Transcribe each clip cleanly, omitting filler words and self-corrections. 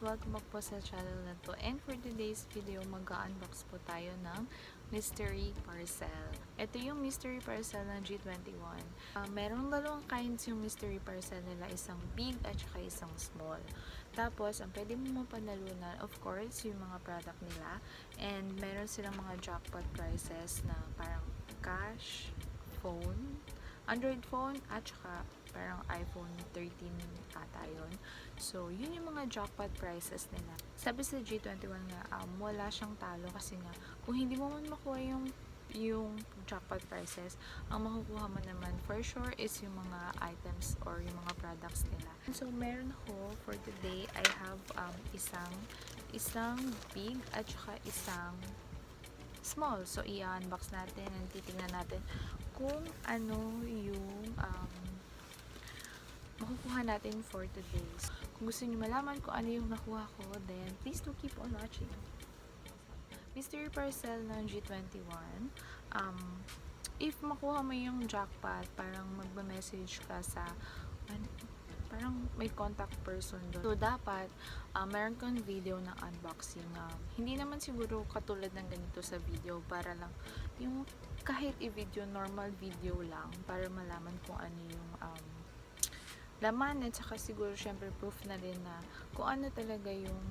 welcome back po sa channel na to. And for today's video, mag-unbox po tayo ng mystery parcel. Ito yung mystery parcel ng G21. Merong dalawang kinds yung mystery parcel nila, isang big at saka isang small. Tapos, ang pwede mo mapanalunan, of course, yung mga product nila. And meron silang mga jackpot prizes na parang cash, phone, Android phone, at saka parang iPhone 13 ata yun. So, yun yung mga jackpot prices nila. Sabi sa G21 nga, wala siyang talo kasi nga, kung hindi mo man makuha yung jackpot prices, ang makukuha mo naman for sure is yung mga items or yung mga products nila. So, meron ako for today, I have isang big at saka isang small. So, i-unbox natin and titingnan natin kung ano yung makukuha natin for today. Kung gusto niyo malaman kung ano yung nakuha ko, then please do keep on watching. Mystery parcel ng G21. If makuha mo yung jackpot, parang magba-message ka sa parang may contact person doon. So, dapat meron kang video ng unboxing. Hindi naman siguro katulad ng ganito sa video, para lang yung kahit i-video, normal video lang, para malaman kung ano yung laman, at saka siguro syempre proof na rin na kung ano talaga yung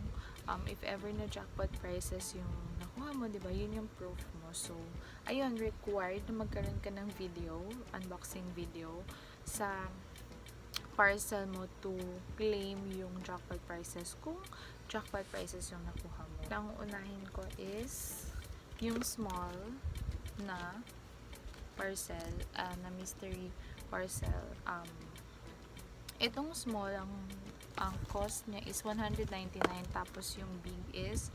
if ever na jackpot prices yung nakuha mo, diba? Yun yung proof mo. So, ayun, required na magkaroon ka ng video, unboxing video sa parcel mo to claim yung jackpot prices kung jackpot prices yung nakuha mo. Ang unahin ko is yung small na parcel, na mystery parcel. Itong small, ang cost niya is 199, tapos yung big is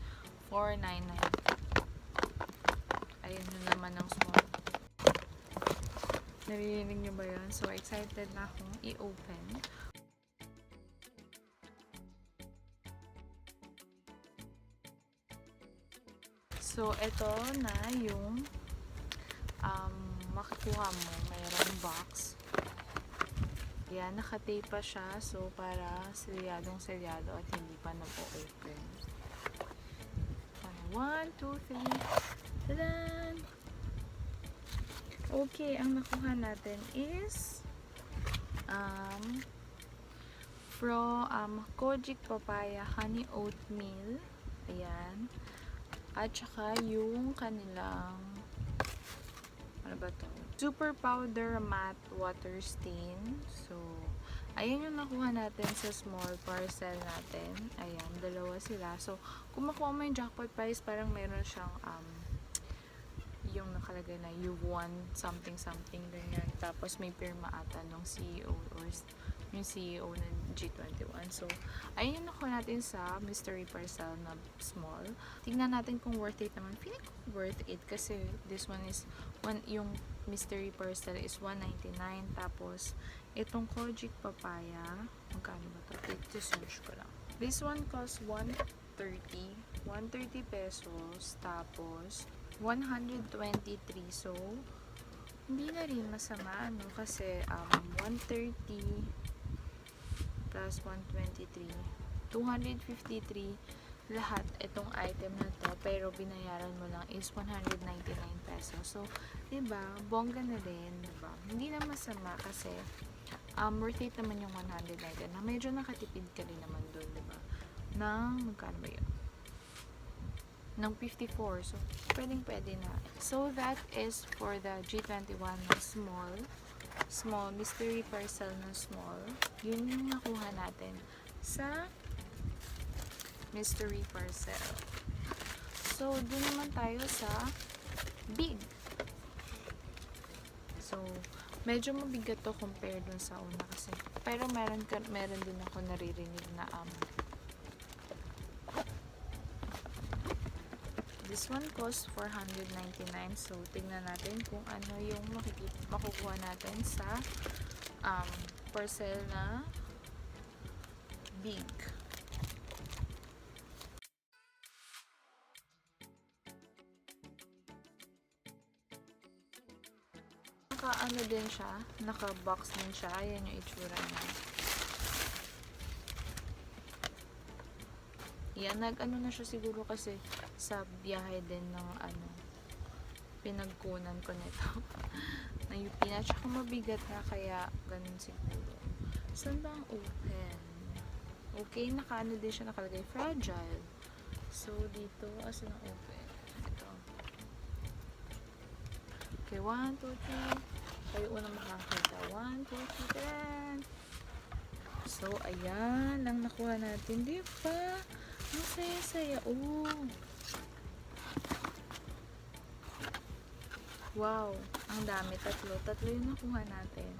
499. Ayun yun naman ang small. Naririnig niyo ba yun? So, excited na akong i-open. So, ito na yung makukuha mo. Mayroong box. Yan, nakatape pa siya. So, para selyadong-selyado at hindi pa na-open. 1, 2, 3. Tadan! Okay, ang nakuha natin is Kojic Papaya Honey Oatmeal. Ayan. At saka yung kanilang ano ba to? Super Powder Matte Water Stain. So, ayan yung nakuha natin sa small parcel natin. Ayan, dalawa sila. So, kung makuha mo yung jackpot prize, parang meron siyang yung nakalagay na you won something ganyan. Tapos may pirma ata ng CEO or yung CEO ng G21. So, ayun yung nakuha natin sa mystery parcel na small. Tingnan natin kung worth it naman. Feeling ko worth it kasi this one is yung mystery parcel is 199. Tapos, itong Kojic Papaya, magkano ba ito? Ito search ko lang. This one costs 130 pesos. Tapos, 123. So, hindi na rin masama, no? Kasi, 130 plus 123, 253 lahat itong item na to, pero binayaran mo lang is 199 pesos. So, diba, bongga na rin, diba? Hindi na masama kasi worth it naman yung 199 na medyo nakatipid ka rin naman doon, diba? Magkano ba yun? Ng 54. So, pwedeng-pwede na. So, that is for the G21 na small mystery parcel na small. Yun yung nakuha natin sa mystery parcel. So, dun naman tayo sa big. So, medyo mabigat to compare dun sa una kasi. Pero meron din ako naririnig na this one costs 499. So, tingnan natin kung ano yung makukuha natin sa parcel na big. Naka-ano din siya, naka-box din siya. Ayan yung itsura niya. Yan, nag-ano na siya siguro kasi sa biyahe din ng ano, pinagkunan ko nito. Na UP na, tsaka mabigat na, kaya ganun siguro. Saan ba ang open? Okay, naka-ano din siya, nakalagay fragile. So, dito, asan ang open? Ito. Okay, 1, 2, 3. Kayo unang makakita. 1, 2, 3, 10. So, ayan, lang nakuha natin. Di ba? Ang saya-saya. Oh. Wow, ang dami. Tatlo yung nakuha natin.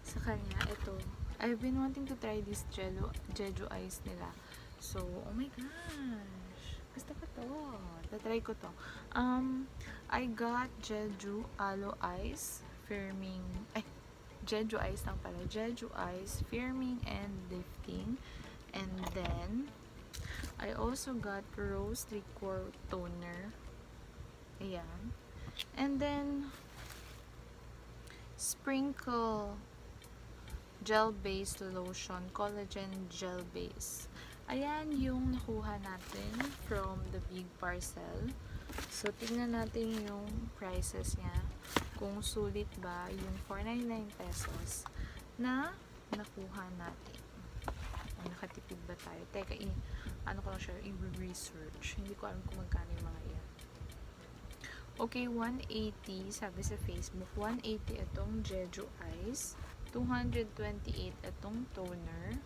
Sa kanya, ito. I've been wanting to try this Jeju ice nila. So, oh my gosh. Gusto ko to. Tatry ko to. I got Jeju Aloe Ice firming. Jeju Ice lang pala. Jeju Ice firming and lifting. And then, I also got Rose Liqueur Toner. Ayan. And then, Sprinkle Gel-Based Lotion, Collagen Gel-Base. Ayan yung nakuha natin from the big parcel. So, tingnan natin yung prices niya. Kung sulit ba yung 499 pesos na nakuha natin. O, nakatipid ba tayo? Teka, ano ko lang siya, i-research. Hindi ko alam kung magkano yung mga yan. Okay, 180, sabi sa Facebook. 180 itong Jeju Ice. 228 itong toner.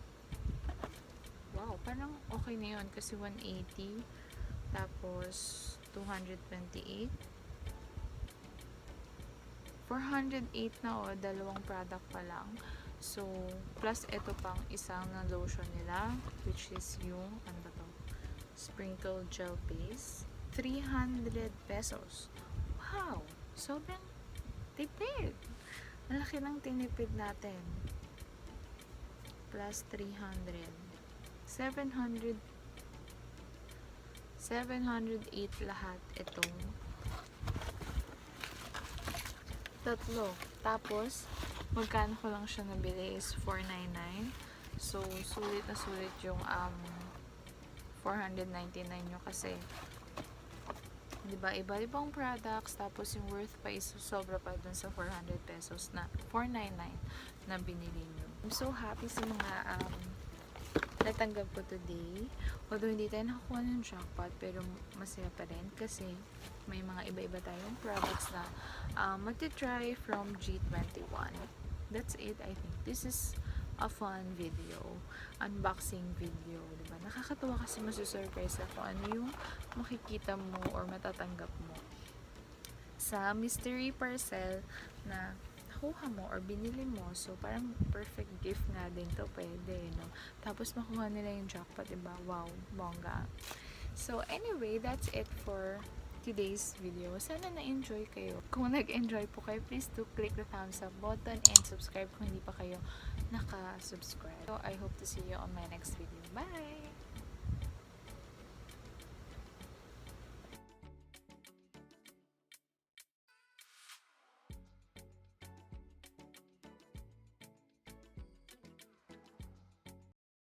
Wow, parang okay na yun kasi 180. Tapos, 228. 408 na o, dalawang product pa lang. So, plus ito pang isang na lotion nila, which is yung, ano ba to? Sprinkle Gel Base. 300 pesos. Wow! Sobrang tipid. Malaki ng tinipid natin. Plus 300. 708 lahat itong tatlo. Tapos, magkano ko lang siya nabili is 499. So, sulit na sulit yung 499 nyo kasi diba, iba-ibang products, tapos yung worth pa is sobra pa dun sa 400 pesos na 499 na binili nyo. I'm so happy sa mga natanggap ko today. Although hindi tayo nakakuha ng jackpot, pero masaya pa rin kasi may mga iba-iba tayong products na matitry from G21. That's it, I think. This is a fun video, unboxing video, diba? Nakakatawa kasi masusurprise ako ano yung makikita mo or matatanggap mo sa mystery parcel na nakuha mo or binili mo. So, parang perfect gift nga din to, pwede, no? Tapos, makuha nila yung jackpot, diba? Wow, bongga. So, anyway, that's it for today's video. Sana na-enjoy kayo. Kung nag-enjoy po kayo, please do click the thumbs up button and subscribe kung hindi pa kayo naka-subscribe. So, I hope to see you on my next video. Bye!